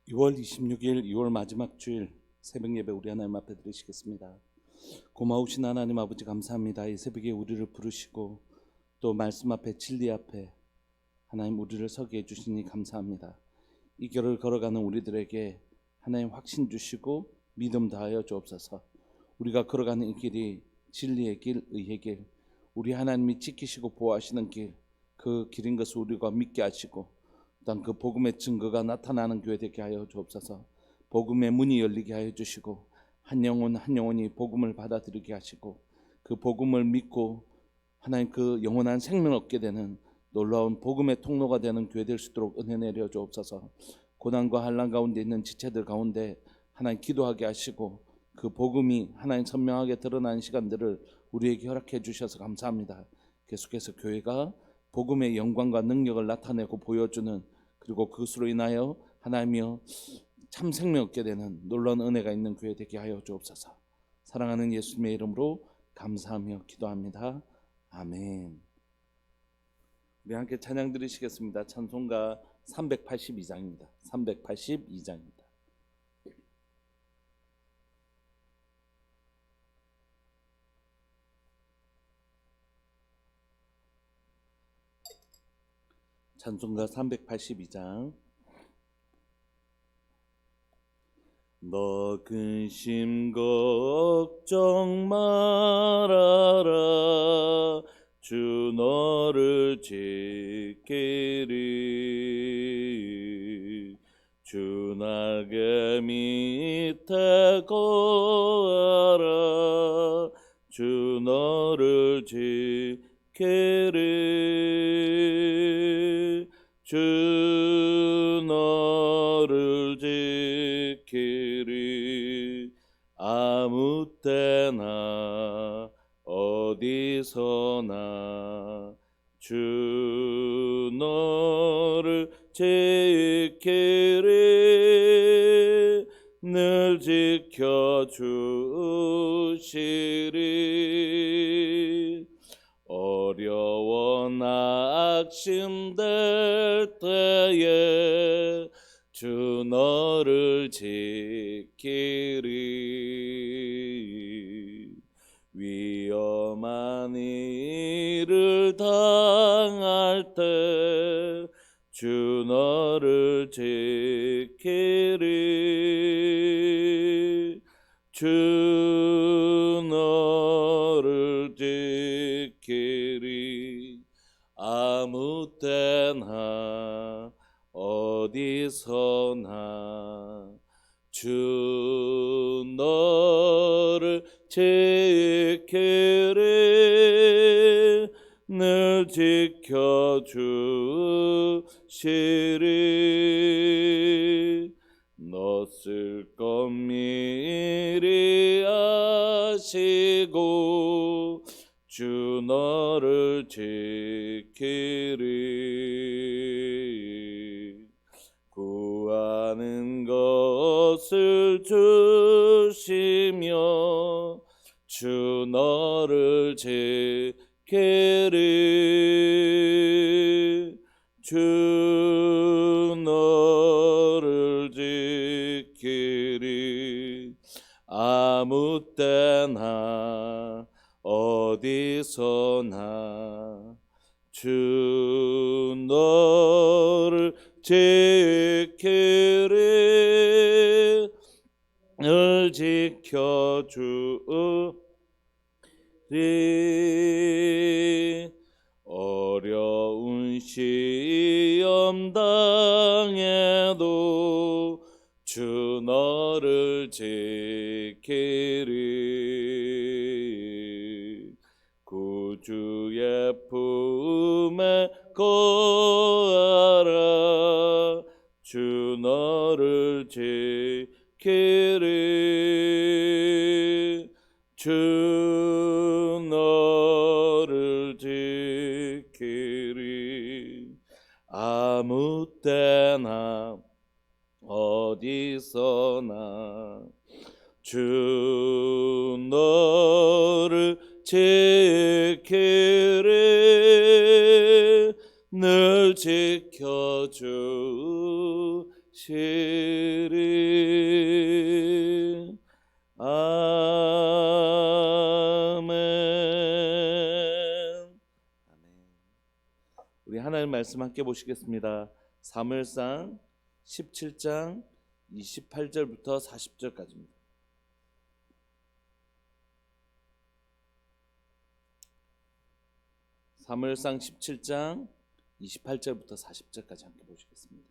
6월 26일 6월 마지막 주일 새벽 예배 우리 하나님 앞에 드리시겠습니다. 고마우신 하나님 아버지 감사합니다. 이 새벽에 우리를 부르시고 또 말씀 앞에 진리 앞에 하나님 우리를 서게 해주시니 감사합니다. 이 길을 걸어가는 우리들에게 하나님 확신 주시고 믿음 다하여 주옵소서. 우리가 걸어가는 이 길이 진리의 길, 의의 길, 우리 하나님이 지키시고 보호하시는 길, 그 길인 것을 우리가 믿게 하시고 또한 그 복음의 증거가 나타나는 교회 되게 하여 주옵소서. 복음의 문이 열리게 하여 주시고 한 영혼 한 영혼이 복음을 받아들이게 하시고 그 복음을 믿고 하나님 그 영원한 생명을 얻게 되는 놀라운 복음의 통로가 되는 교회 될 수 있도록 은혜 내려 주옵소서. 고난과 환난 가운데 있는 지체들 가운데 하나님 기도하게 하시고 그 복음이 하나님 선명하게 드러나는 시간들을 우리에게 허락해 주셔서 감사합니다. 계속해서 교회가 복음의 영광과 능력을 나타내고 보여주는, 그리고 그것으로 인하여 하나님이여 참 생명 얻게 되는 놀라운 은혜가 있는 교회 되게 하여 주옵소서. 사랑하는 예수님의 이름으로 감사하며 기도합니다. 아멘. 우리 함께 찬양 드리시겠습니다. 찬송가 382장입니다. 382장입니다. 찬송가 382장. 너 근심 걱정 말아라, 주 너를 지키리. 주 날개 밑에 거하라, 주 너를 지키리. 주 너를 지키리. 아무 때나 어디서나 주 너를 지키리. 늘 지켜주시리. 어려워 낙심될 때에 주 너를 지키리. 위험한 일을 당할 때 주 너를 지키리. 주 너를 지키리. 아무 때나 어디서나 주 너를 지키리. 늘 지켜주시리. 너 쓸 것 미리 아시고 주 너를 지키리. 구하는 것을 주시며 주 너를 지키리. 주 너를 지키리. 아무 때나 어디서나 주 너를 지키리. 늘 지켜주리. 어려운 시험 당해도 주 너를 지키리. 구주의 품에 거하라, 주 너를 지키리. 주 너를 지키리. 아무 때나 어디서나 주 너를 지키리. 늘 지켜주시리. 아멘. 우리 하나님 말씀 함께 보시겠습니다. 사무엘상 17장 28절부터 40절까지입니다. 사무엘상 17장 28절부터 40절까지 함께 보시겠습니다.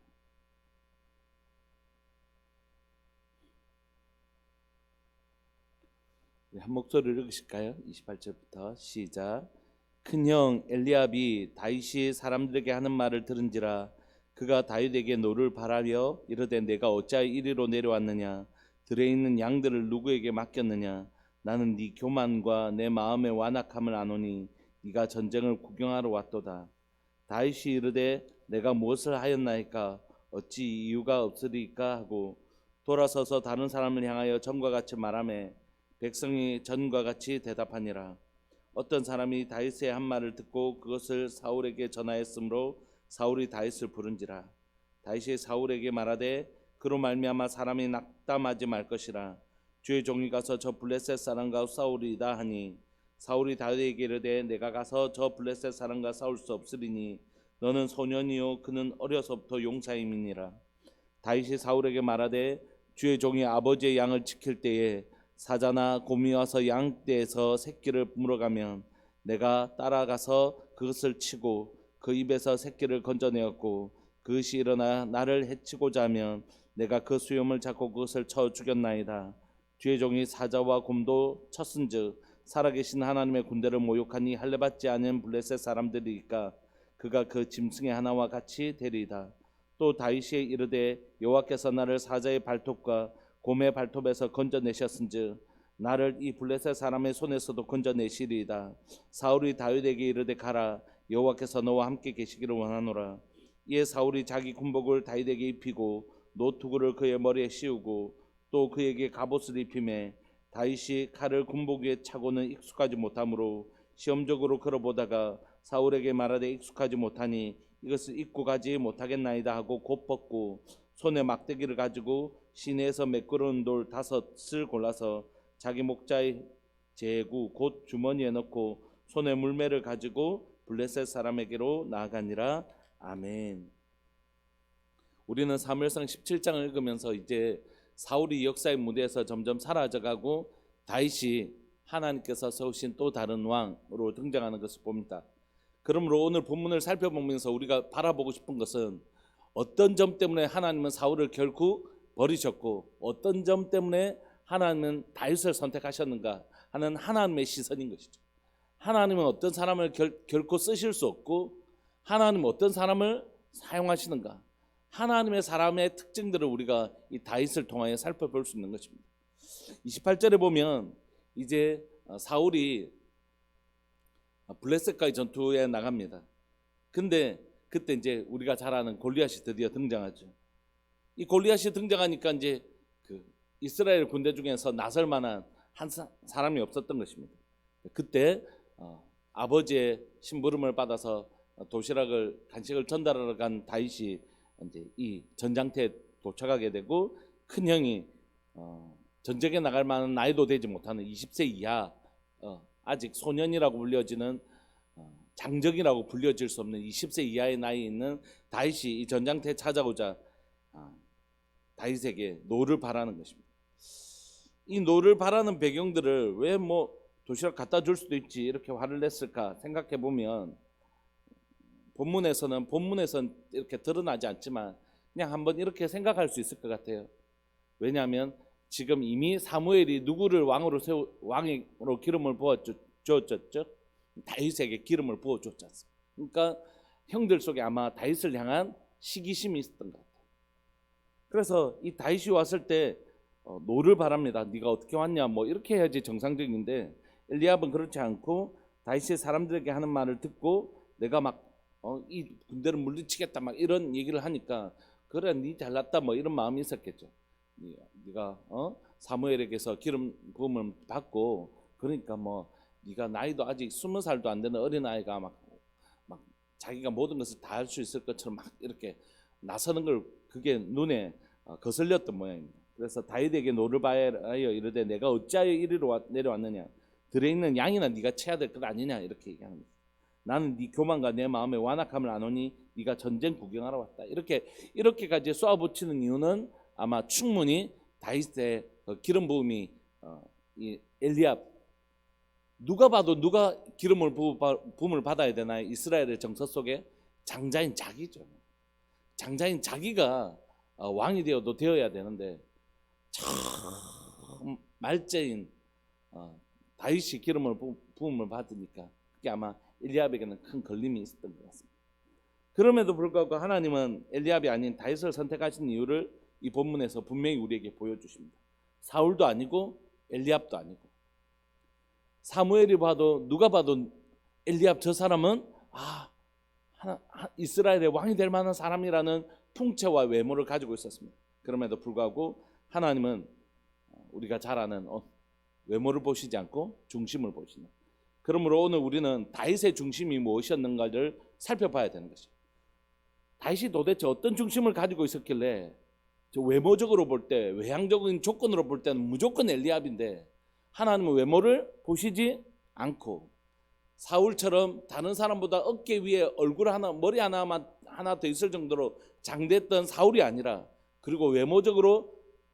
우리 한 목소리를 읽으실까요? 28절부터 시작. 큰형 엘리압이 다윗이 사람들에게 하는 말을 들은지라 그가 다윗에게 노를 바라며 이르되 내가 어찌하여 이리로 내려왔느냐 들에 있는 양들을 누구에게 맡겼느냐 나는 네 교만과 내 마음의 완악함을 아노니 네가 전쟁을 구경하러 왔도다. 다윗이 이르되 내가 무엇을 하였나이까 어찌 이유가 없으리까 하고 돌아서서 다른 사람을 향하여 전과 같이 말하매 백성이 전과 같이 대답하니라. 어떤 사람이 다윗의 한 말을 듣고 그것을 사울에게 전하였으므로 사울이 다윗을 부른지라. 다윗이 사울에게 말하되 그로 말미암아 사람이 낙담하지 말 것이라. 주의 종이 가서 저 블레셋 사람과 싸우리이다 하니 사울이 다윗에게 이르되 내가 가서 저 블레셋 사람과 싸울 수 없으리니 너는 소년이요 그는 어려서부터 용사임이니라. 다윗이 사울에게 말하되 주의 종이 아버지의 양을 지킬 때에 사자나 곰이 와서 양떼에서 새끼를 물어가면 내가 따라가서 그것을 치고 그 입에서 새끼를 건져내었고 그것이 일어나 나를 해치고자 하면 내가 그 수염을 잡고 그것을 쳐 죽였나이다. 주의 종이 사자와 곰도 쳤은즉 살아계신 하나님의 군대를 모욕하니 할례받지 않은 블레셋 사람들이니까 그가 그 짐승의 하나와 같이 되리이다. 또 다윗이 이르되 여호와께서 나를 사자의 발톱과 곰의 발톱에서 건져내셨은즉 나를 이 블레셋 사람의 손에서도 건져내시리이다. 사울이 다윗에게 이르되 가라 여호와께서 너와 함께 계시기를 원하노라. 이에 사울이 자기 군복을 다윗에게 입히고 노투구를 그의 머리에 씌우고 또 그에게 갑옷을 입히매 다윗이 칼을 군복 위에 차고는 익숙하지 못하므로 시험적으로 걸어보다가 사울에게 말하되 익숙하지 못하니 이것을 입고 가지 못하겠나이다 하고 곧 벗고 손에 막대기를 가지고 시내에서 매끄러운 돌 5을 골라서 자기 목자의 제구 곧 주머니에 넣고 손에 물매를 가지고 블레셋 사람에게로 나아가니라. 아멘. 우리는 사무엘상 17장을 읽으면서 이제 사울이 역사의 무대에서 점점 사라져가고 다윗이 하나님께서 세우신 또 다른 왕으로 등장하는 것을 봅니다. 그러므로 오늘 본문을 살펴보면서 우리가 바라보고 싶은 것은 어떤 점 때문에 하나님은 사울을 결코 버리셨고 어떤 점 때문에 하나님은 다윗을 선택하셨는가 하는 하나님의 시선인 것이죠. 하나님은 어떤 사람을 결코 쓰실 수 없고 하나님은 어떤 사람을 사용하시는가, 하나님의 사람의 특징들을 우리가 이 다윗을 통하여 살펴볼 수 있는 것입니다. 28절에 보면 이제 사울이 블레셋과의 전투에 나갑니다. 근데 그때 이제 우리가 잘 아는 골리앗이 드디어 등장하죠. 이 골리앗이 등장하니까 이제 그 이스라엘 군대 중에서 나설 만한 한 사람이 없었던 것입니다. 그때 아버지의 심부름을 받아서 도시락을 간식을 전달하러 간 다윗이 이제 이 전장터에 도착하게 되고 큰 형이 전쟁에 나갈 만한 나이도 되지 못하는 20세 이하 아직 소년이라고 불려지는 장정이라고 불려질 수 없는 20세 이하의 나이에 있는 다윗이 이 전장터에 찾아오자 다윗에게 노를 바라는 것입니다. 이 노를 바라는 배경들을 왜 뭐 도시락 갖다 줄 수도 있지 이렇게 화를 냈을까 생각해 보면 본문에서는 이렇게 드러나지 않지만 그냥 한번 이렇게 생각할 수 있을 것 같아요. 왜냐하면 지금 이미 사무엘이 누구를 왕으로 기름을 부어줬죠? 다윗에게 기름을 부어줬지 않습니까? 그러니까 형들 속에 아마 다윗을 향한 시기심이 있었던 것 같아요. 그래서 이 다윗이 왔을 때 노를 바랍니다. 네가 어떻게 왔냐 뭐 이렇게 해야지 정상적인데 엘리압은 그렇지 않고 다윗이 사람들에게 하는 말을 듣고 내가 막 이 군대를 물리치겠다 막 이런 얘기를 하니까 그래 네 잘났다 뭐 이런 마음이 있었겠죠. 네가 사무엘에게서 기름 부음을 받고 그러니까 뭐 네가 나이도 아직 20살도 안 되는 어린아이가 막 자기가 모든 것을 다 할 수 있을 것처럼 막 이렇게 나서는 걸 그게 눈에 거슬렸던 모양입니다. 그래서 다윗에게 노를 바하여 이르되 내가 어찌하여 이리로 내려왔느냐 들에 있는 양이나 네가 쳐야 될 것 아니냐 이렇게 얘기하는 거죠. 나는 네 교만과 내 마음의 완악함을 아노니 네가 전쟁 구경하러 왔다. 이렇게까지 쏘아붙이는 이유는 아마 충분히 다윗의 기름 부음이 이 엘리압 누가 봐도 누가 기름을 부음을 받아야 되나요? 이스라엘의 정서 속에 장자인 자기죠. 장자인 자기가 왕이 되어도 되어야 되는데 참 말째인 다윗이 기름을 부음을 받으니까 그게 아마 엘리압에게는 큰 걸림이 있었던 것 같습니다. 그럼에도 불구하고 하나님은 엘리압이 아닌 다윗을 선택하신 이유를 이 본문에서 분명히 우리에게 보여주십니다. 사울도 아니고 엘리압도 아니고 사무엘이 봐도 누가 봐도 엘리압 저 사람은 이스라엘의 왕이 될 만한 사람이라는 풍채와 외모를 가지고 있었습니다. 그럼에도 불구하고 하나님은 우리가 잘 아는 외모를 보시지 않고 중심을 보시는. 그러므로 오늘 우리는 다윗의 중심이 무엇이었는가를 살펴봐야 되는 것이죠. 다윗이 도대체 어떤 중심을 가지고 있었길래 저 외모적으로 볼 때 외향적인 조건으로 볼 때는 무조건 엘리압인데 하나님은 외모를 보시지 않고 사울처럼 다른 사람보다 어깨 위에 얼굴 하나 머리 하나 더 있을 정도로 장대했던 사울이 아니라 그리고 외모적으로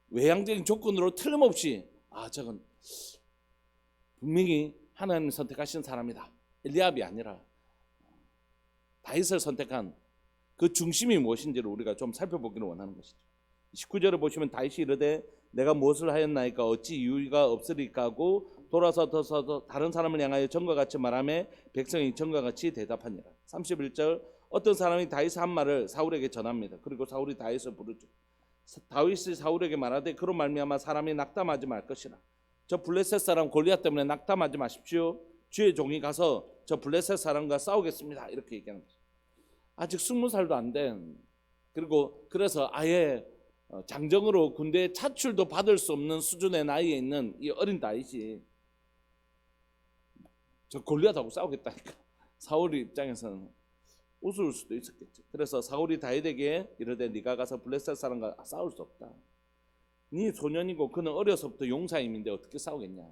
외향적인 조건으로 틀림없이 저건 분명히 하나님 선택하신 사람이다. 엘리압이 아니라 다윗을 선택한 그 중심이 무엇인지를 우리가 좀 살펴보기를 원하는 것이죠. 19절에 보시면 다윗이 이르되 내가 무엇을 하였나이까 어찌 이유가 없으리까 하고 돌아서서 다른 사람을 향하여 전과 같이 말하며 백성이 전과 같이 대답하니라. 31절 어떤 사람이 다윗의 한 말을 사울에게 전합니다. 그리고 사울이 다윗을 부르죠. 다윗이 사울에게 말하되 그로 말미암아 사람이 낙담하지 말 것이라. 저 블레셋 사람 골리앗 때문에 낙담하지 마십시오. 주의 종이 가서 저 블레셋 사람과 싸우겠습니다. 이렇게 얘기하는 거죠. 아직 20살도 안 된 그리고 그래서 아예 장정으로 군대에 차출도 받을 수 없는 수준의 나이에 있는 이 어린 다윗이 저 골리앗하고 싸우겠다니까 사울 입장에서는 웃을 수도 있었겠죠. 그래서 사울이 다윗에게 이르되 네가 가서 블레셋 사람과 싸울 수 없다. 네 소년이고 그는 어려서부터 용사임인데 어떻게 싸우겠냐.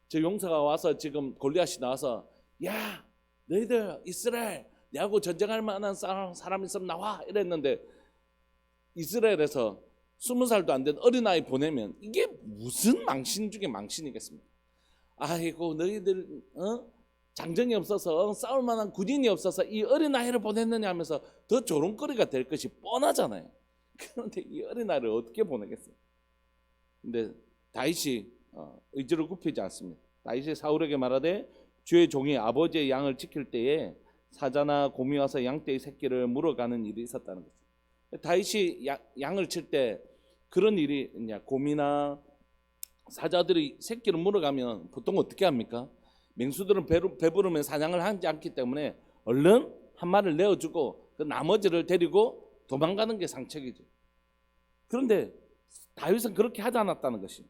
저 용사가 와서 지금 골리앗이 나와서 야 너희들 이스라엘 내하고 전쟁할 만한 사람 있으면 나와 이랬는데 이스라엘에서 20살도 안 된 어린아이 보내면 이게 무슨 망신 중에 망신이겠습니까? 아이고 너희들 장정이 없어서 싸울 만한 군인이 없어서 이 어린아이를 보냈느냐 하면서 더 조롱거리가 될 것이 뻔하잖아요. 그런데 이 어린아이를 어떻게 보내겠어요? 근데 다윗이 의지를 굽히지 않습니다. 다윗이 사울에게 말하되 주의 종이 아버지의 양을 지킬 때에 사자나 곰이 와서 양떼의 새끼를 물어가는 일이 있었다는 거죠. 다윗이 양을 칠 때 그런 일이 있냐, 곰이나 사자들이 새끼를 물어가면 보통 어떻게 합니까? 맹수들은 배부르면 사냥을 하지 않기 때문에 얼른 한 마리를 내어주고 그 나머지를 데리고 도망가는 게 상책이죠. 그런데 다윗은 그렇게 하지 않았다는 것이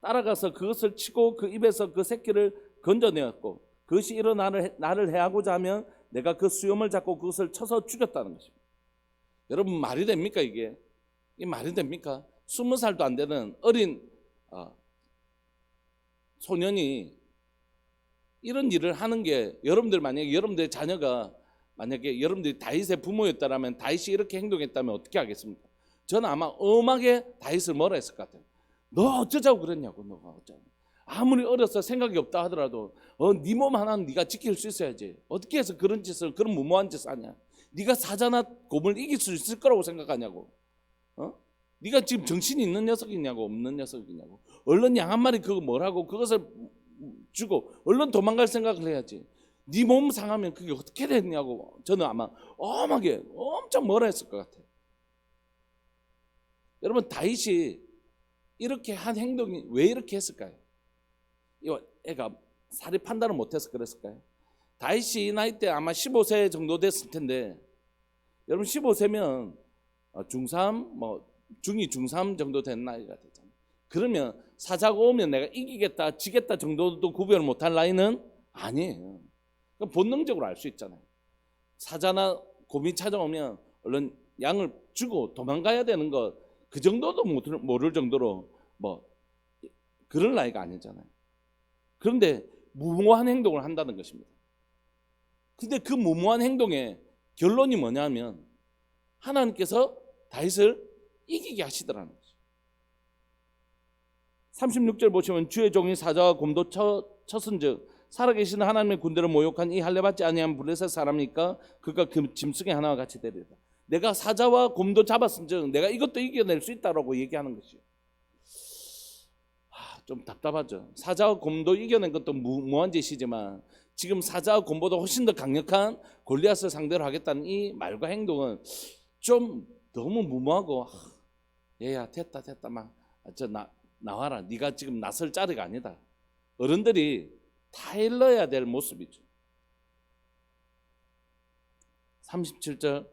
따라가서 그것을 치고 그 입에서 그 새끼를 건져내었고 그것이 일어나 나를 해하고자 하면 내가 그 수염을 잡고 그것을 쳐서 죽였다는 것입니다. 여러분 말이 됩니까 이게? 이게 말이 됩니까? 20살도 안 되는 어린 소년이 이런 일을 하는 게 여러분들 만약에 여러분들의 자녀가 만약에 여러분들이 다윗의 부모였다라면 다윗이 이렇게 행동했다면 어떻게 하겠습니까? 저는 아마 엄하게 다윗을 뭐라 했을 것 같아요. 너 어쩌자고 그랬냐고. 너가 어쩌자고. 아무리 어려서 생각이 없다 하더라도 네 몸 하나는 네가 지킬 수 있어야지. 어떻게 해서 그런 짓을 그런 무모한 짓을 하냐. 네가 사자나 곰을 이길 수 있을 거라고 생각하냐고. 네가 지금 정신이 있는 녀석이냐고 없는 녀석이냐고. 얼른 양 한 마리 그거 뭐라고 그것을 주고 얼른 도망갈 생각을 해야지. 네 몸 상하면 그게 어떻게 됐냐고. 저는 아마 엄하게 엄청 뭐라 했을 것 같아요. 여러분 다윗이 이렇게 한 행동이 왜 이렇게 했을까요? 이 애가 사리 판단을 못해서 그랬을까요? 다윗이 이 나이 때 아마 15세 정도 됐을 텐데 여러분 15세면 중3 중이 중3 정도 된 나이가 되잖아요. 그러면 사자가 오면 내가 이기겠다 지겠다 정도도 구별 못할 나이는 아니에요. 본능적으로 알 수 있잖아요. 사자나 곰이 찾아오면 얼른 양을 주고 도망가야 되는 것, 그 정도도 모를 정도로 뭐 그런 나이가 아니잖아요. 그런데 무모한 행동을 한다는 것입니다. 근데 그 무모한 행동의 결론이 뭐냐면 하나님께서 다윗을 이기게 하시더라는 거죠. 36절 보시면 주의 종이 사자와 곰도 쳤은즉 살아계신 하나님의 군대를 모욕한 이 할례받지 아니한 블레셋 사람이니까 그가 그 짐승의 하나와 같이 되리라. 내가 사자와 곰도 잡았은즉 내가 이것도 이겨낼 수 있다라고 얘기하는 것이에요. 좀 답답하죠. 사자와 곰도 이겨낸 것도 무모한 짓이지만 지금 사자와 곰보다 훨씬 더 강력한 골리앗을 상대로 하겠다는 이 말과 행동은 좀 너무 무모하고, 얘야 됐다 막 나와라. 네가 지금 나설 자리가 아니다. 어른들이 타일러야 될 모습이죠. 37절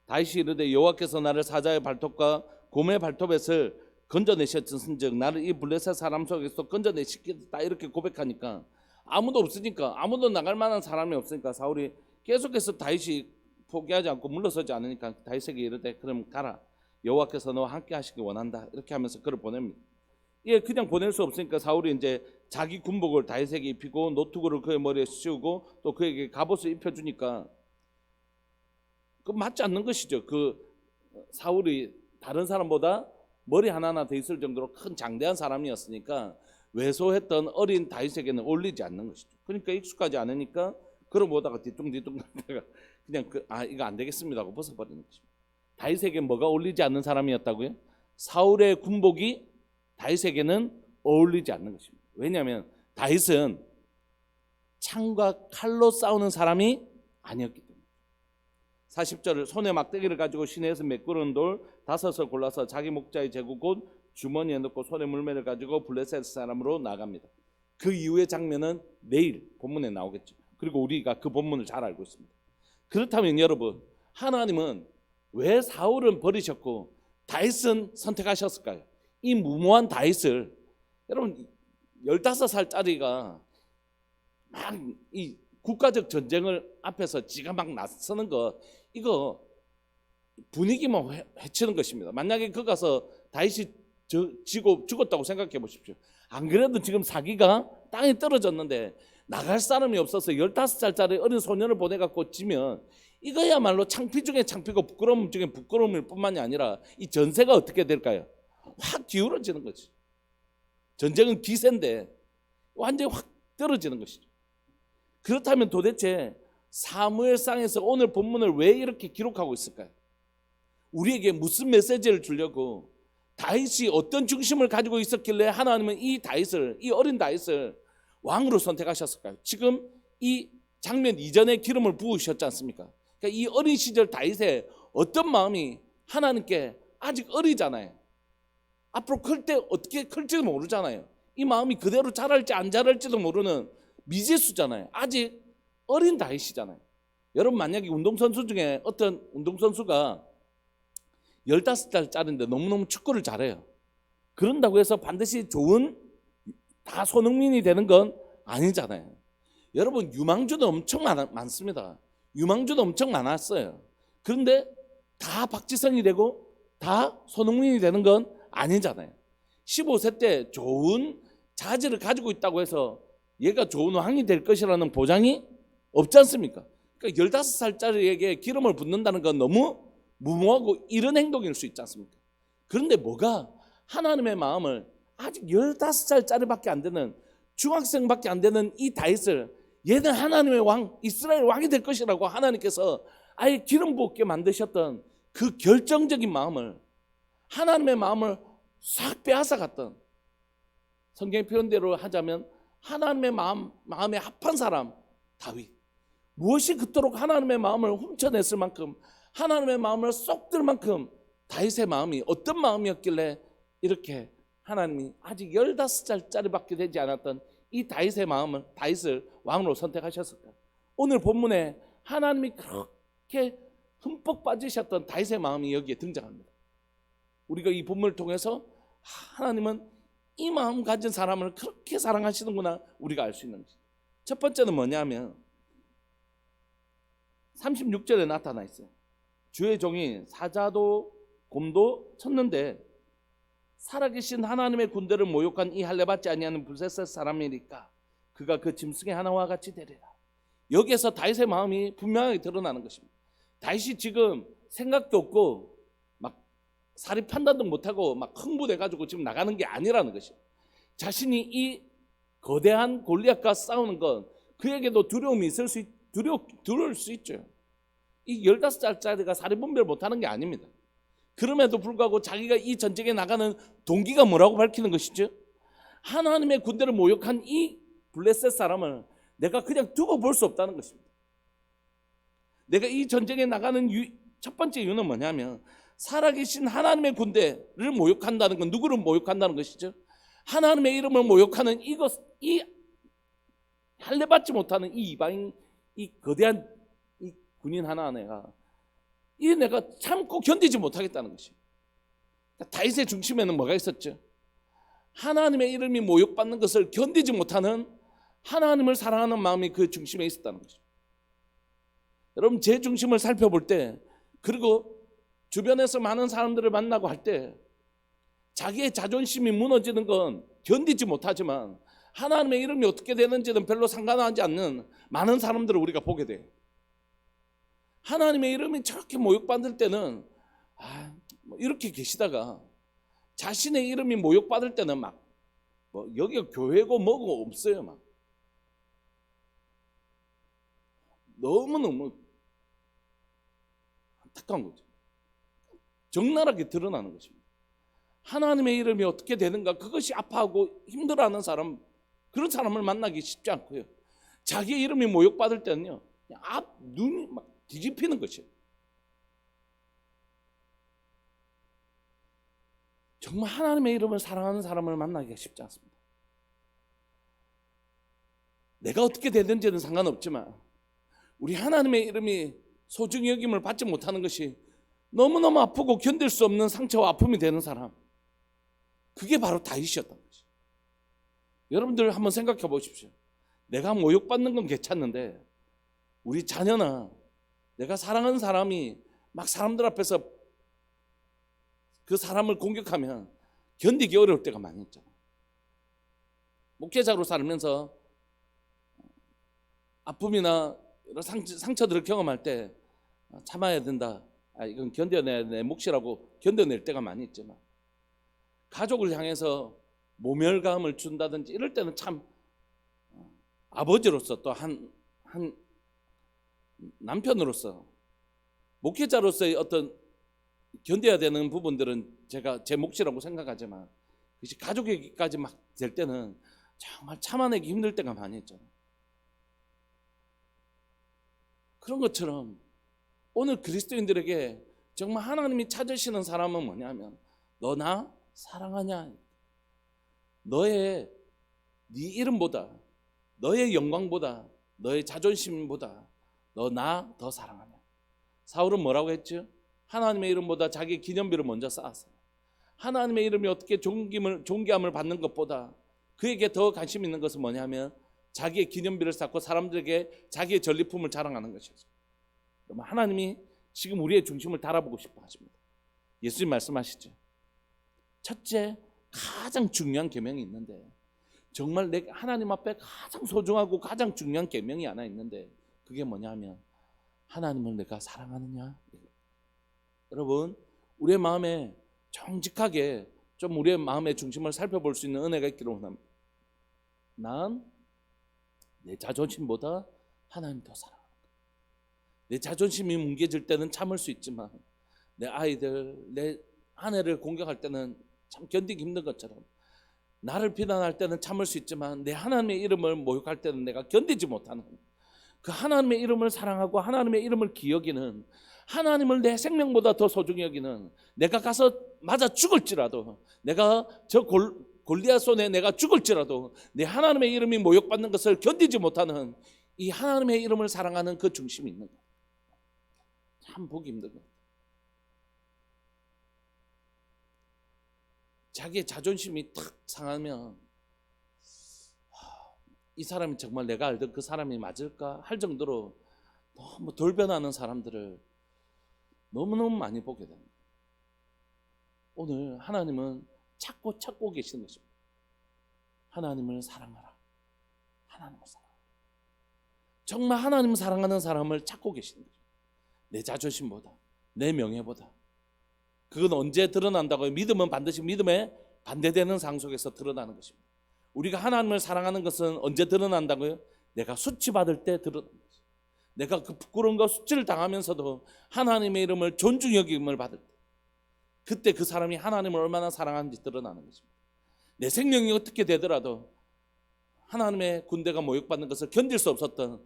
다윗이 이르되 여호와께서 나를 사자의 발톱과 곰의 발톱에서 건져내셨은즉 나를 이 블레셋 사람 속에서 건져내시겠다 이렇게 고백하니까 아무도 없으니까, 아무도 나갈 만한 사람이 없으니까 사울이 계속해서 다윗이 포기하지 않고 물러서지 않으니까 다윗에게 이르되 그럼 가라. 여호와께서 너와 함께 하시기 원한다. 이렇게 하면서 그를 보냅니다. 예, 그냥 보낼 수 없으니까 사울이 이제 자기 군복을 다윗에게 입히고 노투구를 그의 머리에 씌우고 또 그에게 갑옷을 입혀주니까 그 맞지 않는 것이죠. 그 사울이 다른 사람보다 머리 하나하나 더 있을 정도로 큰 장대한 사람이었으니까 왜소했던 어린 다윗에게는 어울리지 않는 것이죠. 그러니까 익숙하지 않으니까 그걸 보다가 뒤뚱뒤뚱 하다가 그냥 이거 안 되겠습니다 하고 벗어버리는 것입니다. 다윗에게 뭐가 어울리지 않는 사람이었다고요? 사울의 군복이 다윗에게는 어울리지 않는 것입니다. 왜냐하면 다윗은 창과 칼로 싸우는 사람이 아니었기 때문에. 40절 손에 막대기를 가지고 시내에서 메꾸는 돌 5을 골라서 자기 목자의 제구 곧 주머니에 넣고 손에 물매를 가지고 블레셋 사람으로 나갑니다. 그 이후의 장면은 내일 본문에 나오겠죠. 그리고 우리가 그 본문을 잘 알고 있습니다. 그렇다면 여러분, 하나님은 왜 사울은 버리셨고 다윗은 선택하셨을까요? 이 무모한 다윗을, 여러분 15살짜리가 막 이 국가적 전쟁을 앞에서 지가 막 나서는 거, 이거 분위기만 해치는 것입니다. 만약에 그 가서 다윗이 지고 죽었다고 생각해 보십시오. 안 그래도 지금 사기가 땅에 떨어졌는데 나갈 사람이 없어서 15살짜리 어린 소년을 보내갖고 지면 이거야말로 창피 중에 창피고 부끄러움 중에 부끄러움일 뿐만이 아니라 이 전세가 어떻게 될까요? 확 기울어지는 거지. 전쟁은 기세인데 완전히 확 떨어지는 것이죠. 그렇다면 도대체 사무엘상에서 오늘 본문을 왜 이렇게 기록하고 있을까요? 우리에게 무슨 메시지를 주려고, 다윗이 어떤 중심을 가지고 있었길래 하나님은 이 어린 다윗을 왕으로 선택하셨을까요? 지금 이 장면 이전에 기름을 부으셨지 않습니까? 그러니까 이 어린 시절 다윗의 어떤 마음이, 하나님께 아직 어리잖아요. 앞으로 클 때 어떻게 클지도 모르잖아요. 이 마음이 그대로 자랄지 안 자랄지도 모르는 미지수잖아요. 아직 어린 다윗이잖아요. 여러분, 만약에 운동선수 중에 어떤 운동선수가 15살짜리인데 너무너무 축구를 잘해요. 그런다고 해서 반드시 좋은 다 손흥민이 되는 건 아니잖아요. 여러분, 유망주도 엄청 많습니다. 유망주도 엄청 많았어요. 그런데 다 박지성이 되고 다 손흥민이 되는 건 아니잖아요. 15세 때 좋은 자질을 가지고 있다고 해서 얘가 좋은 왕이 될 것이라는 보장이 없지 않습니까? 그러니까 15살짜리에게 기름을 붓는다는 건 너무 무모하고 이런 행동일 수 있지 않습니까? 그런데 뭐가 하나님의 마음을 아직 15살짜리밖에 안 되는, 중학생밖에 안 되는 이 다윗을, 얘는 하나님의 왕, 이스라엘 왕이 될 것이라고 하나님께서 아예 기름 붓게 만드셨던 그 결정적인 마음을, 하나님의 마음을 싹 빼앗아갔던, 성경의 표현대로 하자면 하나님의 마음에 합한 사람 다윗. 무엇이 그토록 하나님의 마음을 훔쳐냈을 만큼, 하나님의 마음을 쏙 들 만큼 다윗의 마음이 어떤 마음이었길래 이렇게 하나님이 아직 15살짜리밖에 되지 않았던 이 다윗의 다윗을 왕으로 선택하셨을까? 오늘 본문에 하나님이 그렇게 흠뻑 빠지셨던 다윗의 마음이 여기에 등장합니다. 우리가 이 본문을 통해서 하나님은 이 마음 가진 사람을 그렇게 사랑하시는구나 우리가 알 수 있는 것입니다. 첫 번째는 뭐냐면 36절에 나타나 있어요. 주의 종이 사자도 곰도 쳤는데 살아계신 하나님의 군대를 모욕한 이 할례받지 아니하는 블레셋 사람이니까 그가 그 짐승의 하나와 같이 되리라. 여기에서 다윗의 마음이 분명하게 드러나는 것입니다. 다윗이 지금 생각도 없고 막 사리 판단도 못하고 막 흥분해가지고 지금 나가는 게 아니라는 것이에요. 자신이 이 거대한 골리앗과 싸우는 건 그에게도 두려움이 두려울 수 있죠. 이 15살짜리가 사리 분별 못하는 게 아닙니다. 그럼에도 불구하고 자기가 이 전쟁에 나가는 동기가 뭐라고 밝히는 것이죠? 하나님의 군대를 모욕한 이 블레셋 사람을 내가 그냥 두고 볼 수 없다는 것입니다. 내가 이 전쟁에 나가는 첫 번째 이유는 뭐냐면 살아계신 하나님의 군대를 모욕한다는 건 누구를 모욕한다는 것이죠? 하나님의 이름을 모욕하는 이 할례받지 못하는 이 이방인, 이 거대한 이 군인 하나가 내가 참고 견디지 못하겠다는 것이에요. 다윗의 중심에는 뭐가 있었죠? 하나님의 이름이 모욕받는 것을 견디지 못하는 하나님을 사랑하는 마음이 그 중심에 있었다는 것이죠. 여러분, 제 중심을 살펴볼 때, 그리고 주변에서 많은 사람들을 만나고 할 때 자기의 자존심이 무너지는 건 견디지 못하지만 하나님의 이름이 어떻게 되는지는 별로 상관하지 않는 많은 사람들을 우리가 보게 돼요. 하나님의 이름이 저렇게 모욕받을 때는 이렇게 계시다가 자신의 이름이 모욕받을 때는 막 여기가 교회고 뭐고 없어요. 막 너무너무 안타까운 거죠. 적나라하게 드러나는 것입니다. 하나님의 이름이 어떻게 되는가, 그것이 아파하고 힘들어하는 사람, 그런 사람을 만나기 쉽지 않고요. 자기의 이름이 모욕받을 때는요, 눈이 막 뒤집히는 것이에요. 정말 하나님의 이름을 사랑하는 사람을 만나기가 쉽지 않습니다. 내가 어떻게 되든지는 상관없지만 우리 하나님의 이름이 소중히 여김을 받지 못하는 것이 너무너무 아프고 견딜 수 없는 상처와 아픔이 되는 사람, 그게 바로 다윗이었던 거죠. 여러분들 한번 생각해 보십시오. 내가 모욕받는 건 괜찮은데 우리 자녀나 내가 사랑하는 사람이 막 사람들 앞에서 그 사람을 공격하면 견디기 어려울 때가 많이 있잖아요. 목회자로 살면서 아픔이나 여러 상처들을 경험할 때 참아야 된다, 이건 견뎌내야 내 몫이라고 견뎌낼 때가 많이 있지만, 가족을 향해서 모멸감을 준다든지 이럴 때는 참 아버지로서 또 한 남편으로서 목회자로서의 어떤 견뎌야 되는 부분들은 제가 제 몫이라고 생각하지만, 그것이 가족에게까지 막 될 때는 정말 참아내기 힘들 때가 많이 있잖아요. 그런 것처럼 오늘 그리스도인들에게 정말 하나님이 찾으시는 사람은 뭐냐면, 너 나 사랑하냐? 네 이름보다, 너의 영광보다, 너의 자존심보다 너 나 더 사랑하냐? 사울은 뭐라고 했죠? 하나님의 이름보다 자기 기념비를 먼저 쌓았어요. 하나님의 이름이 어떻게 존귀함을 받는 것보다 그에게 더 관심 있는 것은 뭐냐면 자기의 기념비를 쌓고 사람들에게 자기의 전리품을 자랑하는 것이었어요. 그러면 하나님이 지금 우리의 중심을 달아보고 싶어 하십니다. 예수님 말씀하시죠. 첫째, 가장 중요한 계명이 있는데, 정말 내가 하나님 앞에 가장 소중하고 가장 중요한 계명이 하나 있는데, 그게 뭐냐면 하나님을 내가 사랑하느냐. 여러분, 우리의 마음에 정직하게 좀 우리의 마음의 중심을 살펴볼 수 있는 은혜가 있기를 원합니다. 난 내 자존심보다 하나님 더 사랑한다. 내 자존심이 뭉개질 때는 참을 수 있지만 내 아이들, 내 아내를 공격할 때는 참 견디기 힘든 것처럼, 나를 비난할 때는 참을 수 있지만 내 하나님의 이름을 모욕할 때는 내가 견디지 못하는, 그 하나님의 이름을 사랑하고 하나님의 이름을 기여기는, 하나님을 내 생명보다 더 소중히 여기는, 내가 가서 맞아 죽을지라도, 내가 저 골리앗 손에 내가 죽을지라도 내 하나님의 이름이 모욕받는 것을 견디지 못하는 이 하나님의 이름을 사랑하는 그 중심이 있는 거예요. 참 보기 힘든 거예요. 자기의 자존심이 탁 상하면 이 사람이 정말 내가 알던 그 사람이 맞을까 할 정도로 너무 돌변하는 사람들을 너무너무 많이 보게 됩니다. 오늘 하나님은 찾고 계시는 것입니다. 하나님을 사랑하라. 하나님을 사랑하라. 정말 하나님을 사랑하는 사람을 찾고 계시는 거죠. 내 자존심보다, 내 명예보다. 그건 언제 드러난다고요? 믿음은 반드시 믿음에 반대되는 상황 속에서 드러나는 것입니다. 우리가 하나님을 사랑하는 것은 언제 드러난다고요? 내가 수치받을 때 드러나는 것입니다. 내가 그 부끄러움과 수치를 당하면서도 하나님의 이름을 존중 여김을 받을 때, 그때 그 사람이 하나님을 얼마나 사랑하는지 드러나는 것입니다. 내 생명이 어떻게 되더라도 하나님의 군대가 모욕받는 것을 견딜 수 없었던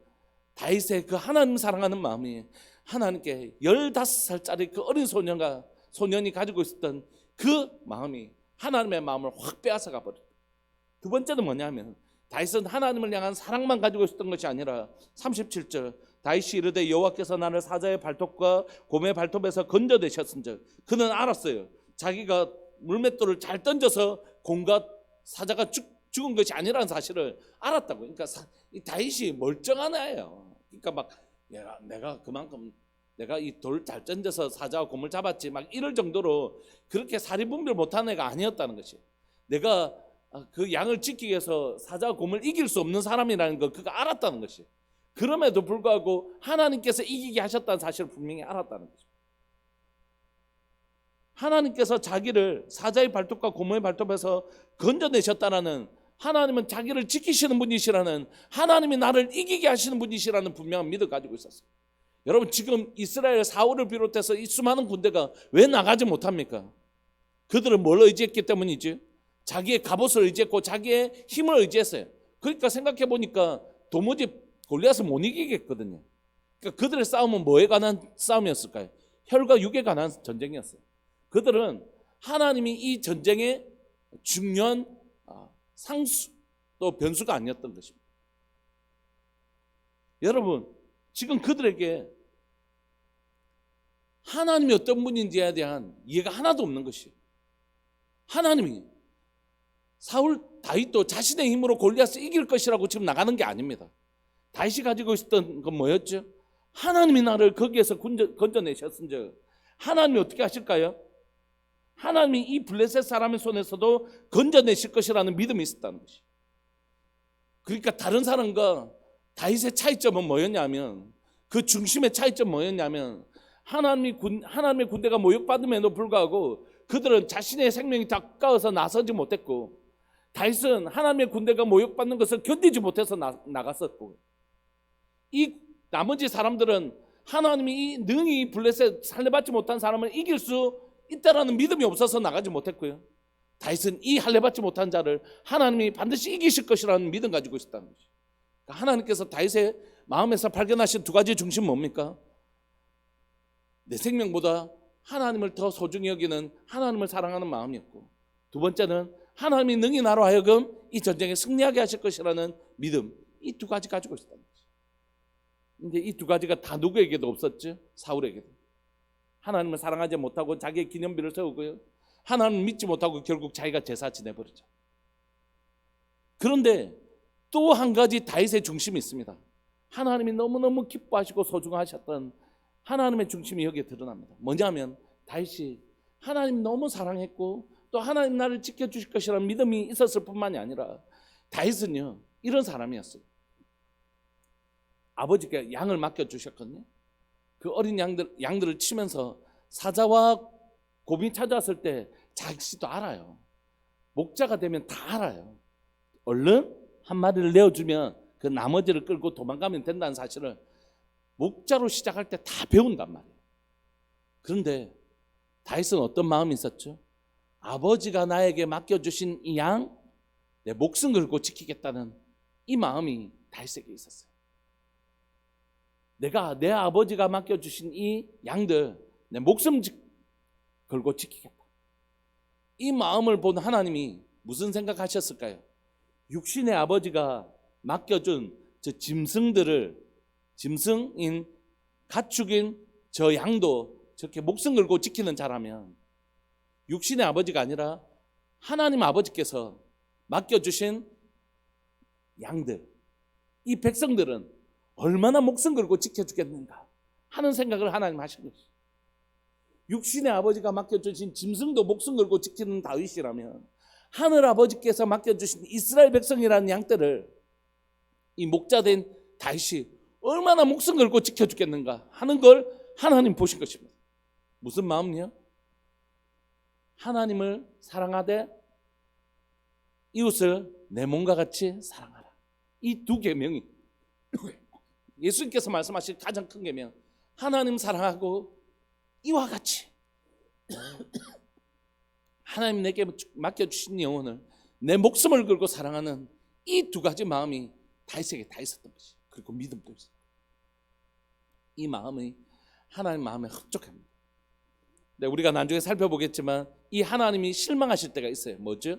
다윗의 그 하나님 사랑하는 마음이 하나님께 15살짜리 그 어린 소년이 가지고 있었던 그 마음이 하나님의 마음을 확 빼앗아가 버렸다. 두 번째는 뭐냐면 다윗은 하나님을 향한 사랑만 가지고 있었던 것이 아니라 37절 다윗이 이르되 여호와께서 나를 사자의 발톱과 곰의 발톱에서 건져내셨은즉 그는 알았어요. 자기가 물맷돌을 잘 던져서 곰과 사자가 죽은 것이 아니라는 사실을 알았다고. 그러니까 이 다윗이 멀쩡한 애예요. 그러니까 막 내가 그만큼 내가 이 돌 잘 던져서 사자와 곰을 잡았지 막 이럴 정도로 그렇게 사리분별 못하는 애가 아니었다는 것이. 내가 그 양을 지키기 위해서 사자와 곰을 이길 수 없는 사람이라는 걸 그가 알았다는 것이. 그럼에도 불구하고 하나님께서 이기게 하셨다는 사실을 분명히 알았다는 거죠. 하나님께서 자기를 사자의 발톱과 곰의 발톱에서 건져내셨다라는, 하나님은 자기를 지키시는 분이시라는, 하나님이 나를 이기게 하시는 분이시라는 분명한 믿음을 가지고 있었어요. 여러분, 지금 이스라엘 사울을 비롯해서 이 수많은 군대가 왜 나가지 못합니까? 그들은 뭘 의지했기 때문이지? 자기의 갑옷을 의지했고 자기의 힘을 의지했어요. 그러니까 생각해 보니까 도무지 골리앗을 못 이기겠거든요. 그러니까 그들의 싸움은 뭐에 관한 싸움이었을까요? 혈과 육에 관한 전쟁이었어요. 그들은 하나님이 이 전쟁의 중요한 상수 또 변수가 아니었던 것입니다. 여러분, 지금 그들에게 하나님이 어떤 분인지에 대한 이해가 하나도 없는 것이에요. 하나님이 사울 다윗도 자신의 힘으로 골리앗을 이길 것이라고 지금 나가는 게 아닙니다. 다윗이 가지고 있었던 건 뭐였죠? 하나님이 나를 거기에서 건져내셨은즉 하나님이 어떻게 하실까요? 하나님이 이 블레셋 사람의 손에서도 건져내실 것이라는 믿음이 있었다는 것이. 그러니까 다른 사람과 다윗의 차이점은 뭐였냐면, 그 중심의 차이점은 뭐였냐면, 하나님의 군대가 모욕받음에도 불구하고 그들은 자신의 생명이 가까워서 나서지 못했고, 다윗은 하나님의 군대가 모욕받는 것을 견디지 못해서 나갔었고, 이 나머지 사람들은 하나님이 능히 블레셋 할례받지 못한 사람을 이길 수 있다라는 믿음이 없어서 나가지 못했고요. 다윗은 이 할례받지 못한 자를 하나님이 반드시 이기실 것이라는 믿음 가지고 있었다는 거죠. 그러니까 하나님께서 다윗의 마음에서 발견하신 두 가지 중심은 뭡니까? 내 생명보다 하나님을 더 소중히 여기는 하나님을 사랑하는 마음이었고, 두 번째는 하나님이 능히 나로 하여금 이 전쟁에 승리하게 하실 것이라는 믿음, 이 두 가지 가지고 있었다는 거죠. 근데 이 두 가지가 다 누구에게도 없었죠? 사울에게도. 하나님을 사랑하지 못하고 자기의 기념비를 세우고요, 하나님을 믿지 못하고 결국 자기가 제사 지내버리죠. 그런데 또 한 가지 다윗의 중심이 있습니다. 하나님이 너무너무 기뻐하시고 소중하셨던 하나님의 중심이 여기에 드러납니다. 뭐냐면 다윗이 하나님 너무 사랑했고 또 하나님 나를 지켜주실 것이라는 믿음이 있었을 뿐만이 아니라 다윗은요, 이런 사람이었어요. 아버지께 양을 맡겨주셨거든요. 그 어린 양들을 치면서 사자와 곰이 찾아왔을 때 자기도 알아요. 목자가 되면 다 알아요. 얼른 한 마리를 내어주면 그 나머지를 끌고 도망가면 된다는 사실을 목자로 시작할 때 다 배운단 말이에요. 그런데 다윗은 어떤 마음이 있었죠? 아버지가 나에게 맡겨주신 이 양, 내 목숨 걸고 지키겠다는 이 마음이 다윗에게 있었어요. 내가 내 아버지가 맡겨주신 이 양들 내 목숨 걸고 지키겠다. 이 마음을 본 하나님이 무슨 생각하셨을까요? 육신의 아버지가 맡겨준 저 짐승인 가축인 저 양도 저렇게 목숨 걸고 지키는 자라면, 육신의 아버지가 아니라 하나님 아버지께서 맡겨주신 양들, 이 백성들은 얼마나 목숨 걸고 지켜주겠는가 하는 생각을 하나님 하신 것이죠. 육신의 아버지가 맡겨주신 짐승도 목숨 걸고 지키는 다윗이라면 하늘 아버지께서 맡겨주신 이스라엘 백성이라는 양떼를 이 목자된 다윗이 얼마나 목숨 걸고 지켜주겠는가 하는 걸 하나님 보신 것입니다. 무슨 마음이요? 하나님을 사랑하되 이웃을 내 몸과 같이 사랑하라. 이 두 계명이 예수님께서 말씀하신 가장 큰 계명, 하나님 사랑하고 이와 같이 하나님 내게 맡겨주신 영혼을 내 목숨을 걸고 사랑하는 이 두 가지 마음이 다윗에게 다 있었던 것이. 그리고 믿음도 있어요. 이 마음이 하나님 마음에 흡족합니다. 네, 우리가 나중에 살펴보겠지만 이 하나님이 실망하실 때가 있어요. 뭐죠?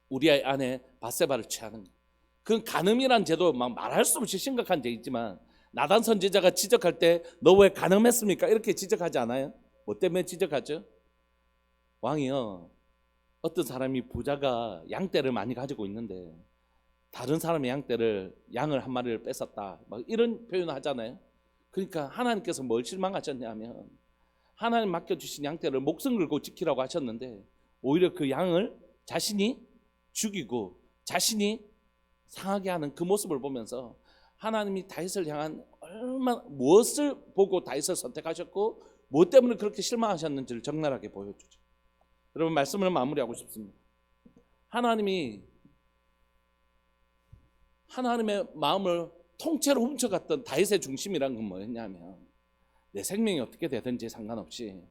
우리의 아내 바세바를 취하는 것. 그건 간음이란 죄도 막 말할 수 없이 심각한 죄이지만 나단 선지자가 지적할 때 너 왜 간음했습니까? 이렇게 지적하지 않아요? 뭐 때문에 지적하죠? 왕이요, 어떤 사람이 부자가 양떼를 많이 가지고 있는데 다른 사람의 양을 한 마리를 뺏었다, 막 이런 표현을 하잖아요. 그러니까 하나님께서 뭘 실망하셨냐면 하나님 맡겨주신 양떼를 목숨 걸고 지키라고 하셨는데 오히려 그 양을 자신이 죽이고 자신이 상하게 하는 그 모습을 보면서 하나님이 다윗을 향한 무엇을 보고 다윗을 선택하셨고 무엇 때문에 그렇게 실망하셨는지를 적나라하게 보여주죠. 여러분, 말씀을 마무리하고 싶습니다. 하나님의 마음을 통째로 훔쳐갔던 다윗의 중심이란 건 뭐였냐면 내 생명이 어떻게 되든지 상관없이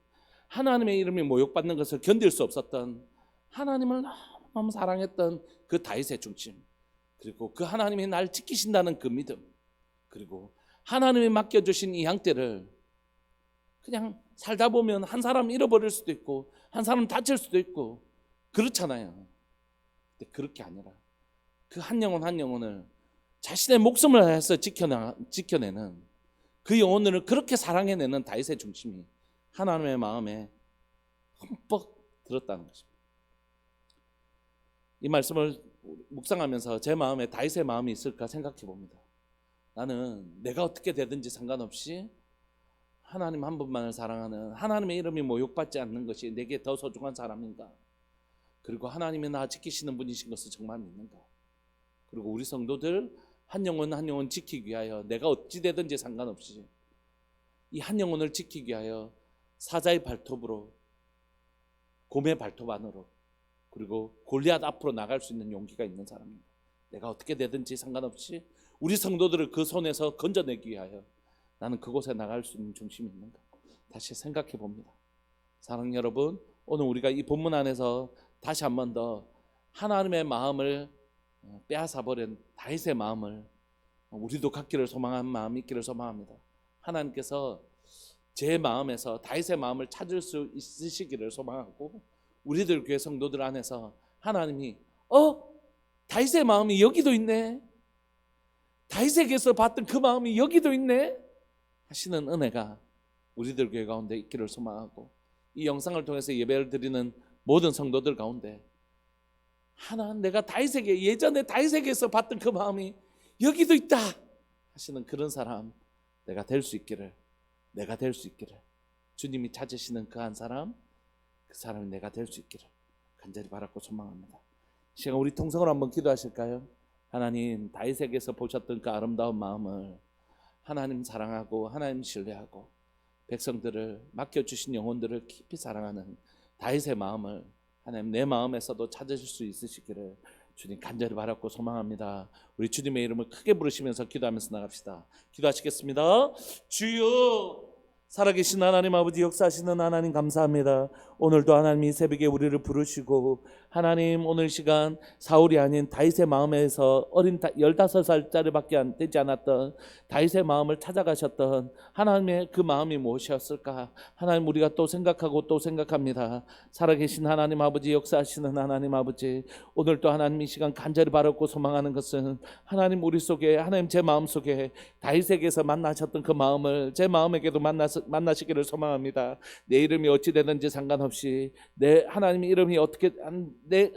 하나님의 이름이 모욕받는 것을 견딜 수 없었던 하나님을 너무 사랑했던 그 다윗의 중심, 그리고 그 하나님이 날 지키신다는 그 믿음, 그리고 하나님이 맡겨주신 이 양떼를 그냥 살다 보면 한 사람 잃어버릴 수도 있고 한 사람 다칠 수도 있고 그렇잖아요. 근데 그렇게 아니라 그 한 영혼 한 영혼을 자신의 목숨을 다해서 지켜내는 그 영혼을 그렇게 사랑해내는 다윗의 중심이 하나님의 마음에 흠뻑 들었다는 것입니다. 이 말씀을 묵상하면서 제 마음에 다윗의 마음이 있을까 생각해 봅니다. 나는 내가 어떻게 되든지 상관없이 하나님 한 분만을 사랑하는, 하나님의 이름이 모욕받지 않는 것이 내게 더 소중한 사람인가? 그리고 하나님이 나 지키시는 분이신 것을 정말 믿는가? 그리고 우리 성도들 한 영혼 한 영혼 지키기 위하여 내가 어찌 되든지 상관없이 이 한 영혼을 지키기 위하여 사자의 발톱으로, 곰의 발톱 안으로, 그리고 골리앗 앞으로 나갈 수 있는 용기가 있는 사람입니다. 내가 어떻게 되든지 상관없이 우리 성도들을 그 손에서 건져내기 위하여 나는 그곳에 나갈 수 있는 중심이 있는가? 다시 생각해 봅니다. 사랑하는 여러분, 오늘 우리가 이 본문 안에서 다시 한 번 더 하나님의 마음을 빼앗아버린 다윗의 마음을 우리도 갖기를 소망하는 마음이 있기를 소망합니다. 하나님께서 제 마음에서 다윗의 마음을 찾을 수 있으시기를 소망하고 우리들 교회 성도들 안에서 하나님이 다윗의 마음이 여기도 있네, 다윗에게서 봤던 그 마음이 여기도 있네 하시는 은혜가 우리들 교회 가운데 있기를 소망하고 이 영상을 통해서 예배를 드리는 모든 성도들 가운데 내가 다윗에게, 예전에 다윗에게서 봤던 그 마음이 여기도 있다 하시는 그런 사람 내가 될 수 있기를 주님이 찾으시는 그 한 사람, 그 사람이 내가 될 수 있기를 간절히 바라고 소망합니다. 시간 우리 통성으로 한번 기도하실까요? 하나님, 다윗에게서 보셨던 그 아름다운 마음을 하나님 사랑하고 하나님 신뢰하고 백성들을 맡겨주신 영혼들을 깊이 사랑하는 다윗의 마음을 하나님 내 마음에서도 찾으실 수 있으시기를 주님 간절히 바라고 소망합니다. 우리 주님의 이름을 크게 부르시면서 기도하면서 나갑시다. 기도하시겠습니다. 주여, 살아계신 하나님 아버지, 역사하시는 하나님 감사합니다. 오늘도 하나님이 새벽에 우리를 부르시고 하나님 오늘 시간 사울이 아닌 다윗의 마음에서 어린 15살짜리밖에 되지 않았던 다윗의 마음을 찾아가셨던 하나님의 그 마음이 무엇이었을까? 하나님, 우리가 또 생각하고 또 생각합니다. 살아계신 하나님 아버지, 역사하시는 하나님 아버지, 오늘도 하나님 이 시간 간절히 바라고 소망하는 것은 하나님 우리 속에, 하나님 제 마음 속에 다윗에게서 만나셨던 그 마음을 제 마음에게도 만나서 만나시기를 소망합니다. 내 이름이 어찌 되든지 상관없이, 내 하나님 이름이 어떻게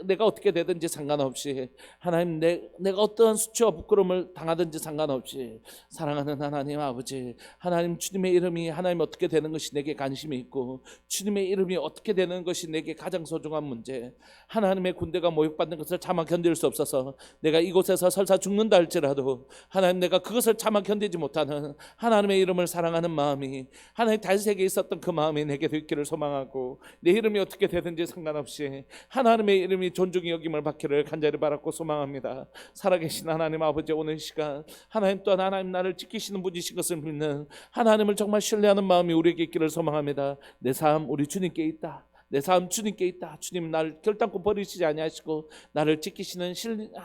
내가 어떻게 되든지 상관없이, 하나님 내가 어떠한 수치와 부끄러움을 당하든지 상관없이, 사랑하는 하나님 아버지, 하나님 주님의 이름이 하나님 어떻게 되는 것이 내게 관심이 있고, 주님의 이름이 어떻게 되는 것이 내게 가장 소중한 문제, 하나님의 군대가 모욕받는 것을 참아 견딜 수 없어서 내가 이곳에서 설사 죽는다 할지라도 하나님 내가 그것을 참아 견디지 못하는 하나님의 이름을 사랑하는 마음이, 하나님 다윗에게 있었던 그 마음이 내게도 있기를 소망하고, 내 이름이 어떻게 되든지 상관없이 하나님의 이름이 존중이 여김을 받기를 간절히 바랐고 소망합니다. 살아계신 하나님 아버지, 오늘 시간 하나님 또한 하나님 나를 지키시는 분이신 것을 믿는, 하나님을 정말 신뢰하는 마음이 우리에게 있기를 소망합니다. 내 삶 우리 주님께 있다. 내 삶 주님께 있다. 주님 나를 결단코 버리시지 아니하시고 나를 지키시는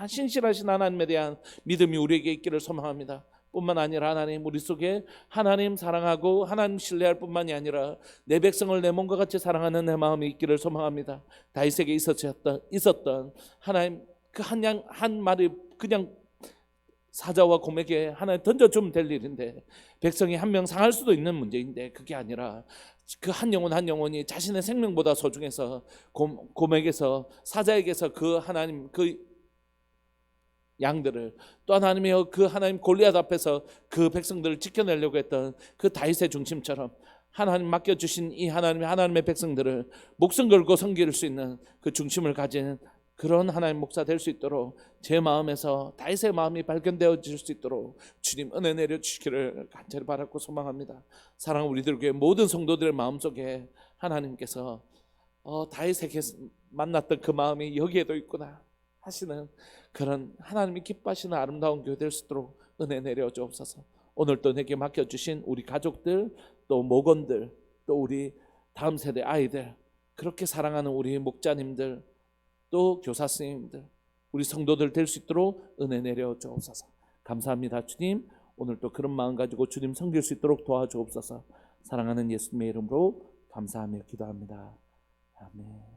신실하신 하나님에 대한 믿음이 우리에게 있기를 소망합니다. 뿐만 아니라 하나님 우리 속에 하나님 사랑하고 하나님 신뢰할 뿐만이 아니라 내 백성을 내 몸과 같이 사랑하는 내 마음이 있기를 소망합니다. 다윗에게 있었던 하나님 그 한 말이 그냥 사자와 곰에게 하나님 던져주면 될 일인데, 백성이 한 명 상할 수도 있는 문제인데, 그게 아니라 그 한 영혼 한 영혼이 자신의 생명보다 소중해서 곰에게서, 사자에게서 그 하나님 그 양들을, 또 하나님의 그 하나님 골리앗 앞에서 그 백성들을 지켜내려고 했던 그 다윗의 중심처럼 하나님 맡겨주신 이 하나님의 백성들을 목숨 걸고 섬길 수 있는 그 중심을 가진 그런 하나님 목사 될 수 있도록, 제 마음에서 다윗의 마음이 발견되어질 수 있도록 주님 은혜 내려주시기를 간절히 바라고 소망합니다. 사랑하는 우리들 교회 모든 성도들의 마음속에 하나님께서 다윗에게 만났던 그 마음이 여기에도 있구나 하시는 그런 하나님이 기뻐하시는 아름다운 교회 될 수 있도록 은혜 내려 주옵소서. 오늘 또 내게 맡겨주신 우리 가족들, 또 목원들, 또 우리 다음 세대 아이들, 그렇게 사랑하는 우리 목자님들, 또 교사 선생님들, 우리 성도들 될 수 있도록 은혜 내려 주옵소서. 감사합니다. 주님, 오늘 또 그런 마음 가지고 주님 섬길 수 있도록 도와주옵소서. 사랑하는 예수님의 이름으로 감사하며 기도합니다. 아멘.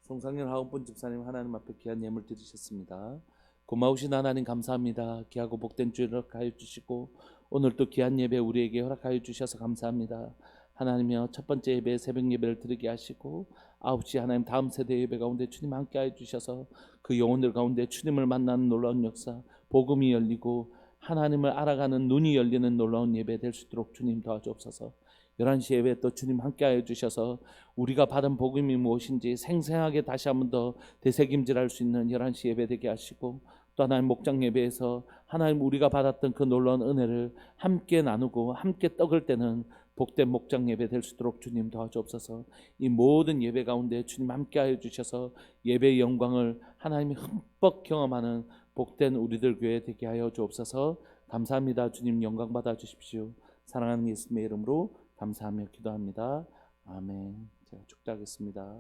송상현 하은본 집사님, 하나님 앞에 귀한 예물 드리셨습니다. 고마우신 하나님 감사합니다. 귀하고 복된 주일 허락하여 주시고 오늘 또 귀한 예배 우리에게 허락하여 주셔서 감사합니다. 하나님이여, 첫 번째 예배 새벽 예배를 드리게 하시고 9시 하나님 다음 세대 예배 가운데 주님 함께하여 주셔서 그 영혼들 가운데 주님을 만나는 놀라운 역사, 복음이 열리고 하나님을 알아가는 눈이 열리는 놀라운 예배 될 수 있도록 주님 도와주옵소서. 11시 예배 또 주님 함께하여 주셔서 우리가 받은 복음이 무엇인지 생생하게 다시 한 번 더 되새김질할 수 있는 11시 예배 되게 하시고, 또 하나님 목장 예배에서 하나님 우리가 받았던 그 놀라운 은혜를 함께 나누고 함께 떡을 떼는 복된 목장 예배 될 수 있도록 주님 도와주옵소서. 이 모든 예배 가운데 주님 함께하여 주셔서 예배의 영광을 하나님이 흠뻑 경험하는 복된 우리들 교회 되게 하여 주옵소서. 감사합니다. 주님 영광 받아 주십시오. 사랑하는 예수님의 이름으로 감사하며 기도합니다. 아멘. 제가 축도하겠습니다.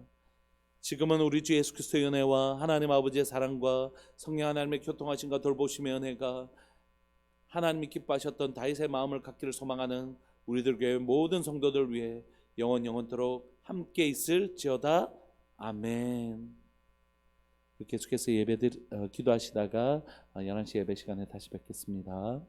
지금은 우리 주 예수 그리스도의 은혜와 하나님 아버지의 사랑과 성령 하나님의 교통하심과 돌보심의 은혜가 하나님이 기뻐하셨던 다윗의 마음을 갖기를 소망하는 우리들 교회 모든 성도들 위해 영원토록 함께 있을지어다. 아멘. 계속해서 기도하시다가 11시 예배 시간에 다시 뵙겠습니다.